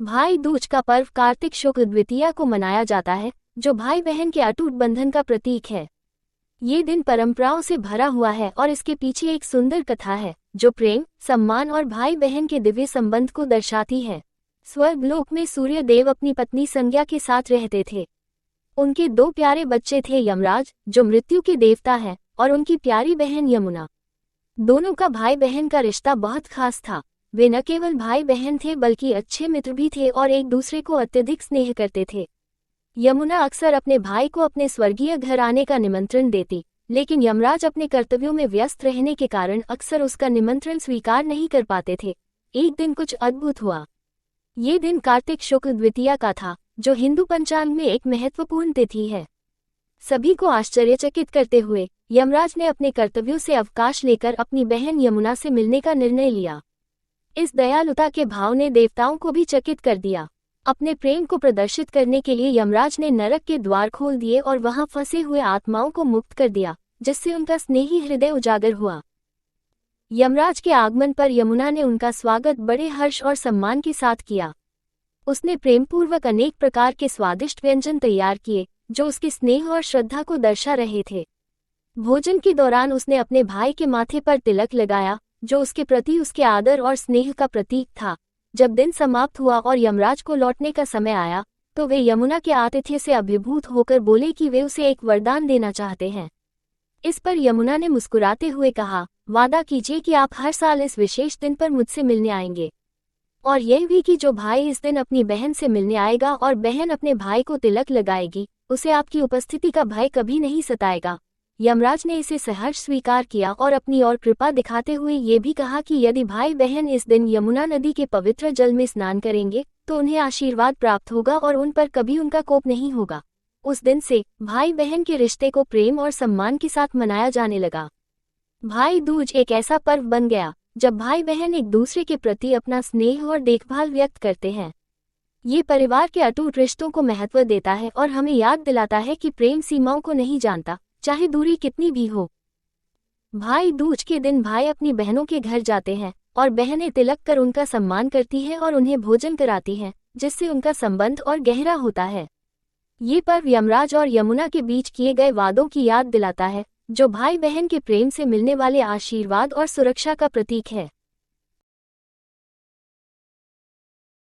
भाई दूज का पर्व कार्तिक शुक्ल द्वितीया को मनाया जाता है, जो भाई बहन के अटूट बंधन का प्रतीक है। ये दिन परंपराओं से भरा हुआ है और इसके पीछे एक सुंदर कथा है, जो प्रेम, सम्मान और भाई बहन के दिव्य संबंध को दर्शाती है। स्वर्गलोक में सूर्य देव अपनी पत्नी संज्ञा के साथ रहते थे। उनके 2 प्यारे बच्चे थे, यमराज जो मृत्यु के देवता हैं, और उनकी प्यारी बहन यमुना। दोनों का भाई बहन का रिश्ता बहुत खास था। वे न केवल भाई बहन थे बल्कि अच्छे मित्र भी थे और एक दूसरे को अत्यधिक स्नेह करते थे। यमुना अक्सर अपने भाई को अपने स्वर्गीय घर आने का निमंत्रण देती, लेकिन यमराज अपने कर्तव्यों में व्यस्त रहने के कारण अक्सर उसका निमंत्रण स्वीकार नहीं कर पाते थे। एक दिन कुछ अद्भुत हुआ। ये दिन कार्तिक शुक्ल द्वितीया का था, जो हिंदू पंचांग में एक महत्वपूर्ण तिथि है। सभी को आश्चर्यचकित करते हुए यमराज ने अपने कर्तव्यों से अवकाश लेकर अपनी बहन यमुना से मिलने का निर्णय लिया। इस दयालुता के भाव ने देवताओं को भी चकित कर दिया। अपने प्रेम को प्रदर्शित करने के लिए यमराज ने नरक के द्वार खोल दिए और वहां फंसे हुए आत्माओं को मुक्त कर दिया, जिससे उनका स्नेही हृदय उजागर हुआ। यमराज के आगमन पर यमुना ने उनका स्वागत बड़े हर्ष और सम्मान के साथ किया। उसने प्रेमपूर्वक अनेक प्रकार के स्वादिष्ट व्यंजन तैयार किए, जो उसके स्नेह और श्रद्धा को दर्शा रहे थे। भोजन के दौरान उसने अपने भाई के माथे पर तिलक लगाया, जो उसके प्रति उसके आदर और स्नेह का प्रतीक था। जब दिन समाप्त हुआ और यमराज को लौटने का समय आया, तो वे यमुना के आतिथ्य से अभिभूत होकर बोले कि वे उसे एक वरदान देना चाहते हैं। इस पर यमुना ने मुस्कुराते हुए कहा, वादा कीजिए कि आप हर साल इस विशेष दिन पर मुझसे मिलने आएंगे, और यह भी कि जो भाई इस दिन अपनी बहन से मिलने आएगा और बहन अपने भाई को तिलक लगाएगी, उसे आपकी उपस्थिति का भय कभी नहीं सताएगा। यमराज ने इसे सहर्ष स्वीकार किया और अपनी ओर कृपा दिखाते हुए ये भी कहा कि यदि भाई बहन इस दिन यमुना नदी के पवित्र जल में स्नान करेंगे तो उन्हें आशीर्वाद प्राप्त होगा और उन पर कभी उनका कोप नहीं होगा। उस दिन से भाई बहन के रिश्ते को प्रेम और सम्मान के साथ मनाया जाने लगा। भाई दूज एक ऐसा पर्व बन गया जब भाई बहन एक दूसरे के प्रति अपना स्नेह और देखभाल व्यक्त करते हैं। ये परिवार के अटूट रिश्तों को महत्व देता है और हमें याद दिलाता है कि प्रेम सीमाओं को नहीं जानता, चाहे दूरी कितनी भी हो। भाई दूज के दिन भाई अपनी बहनों के घर जाते हैं और बहनें तिलक कर उनका सम्मान करती हैं और उन्हें भोजन कराती हैं, जिससे उनका संबंध और गहरा होता है। ये पर्व यमराज और यमुना के बीच किए गए वादों की याद दिलाता है, जो भाई बहन के प्रेम से मिलने वाले आशीर्वाद और सुरक्षा का प्रतीक है।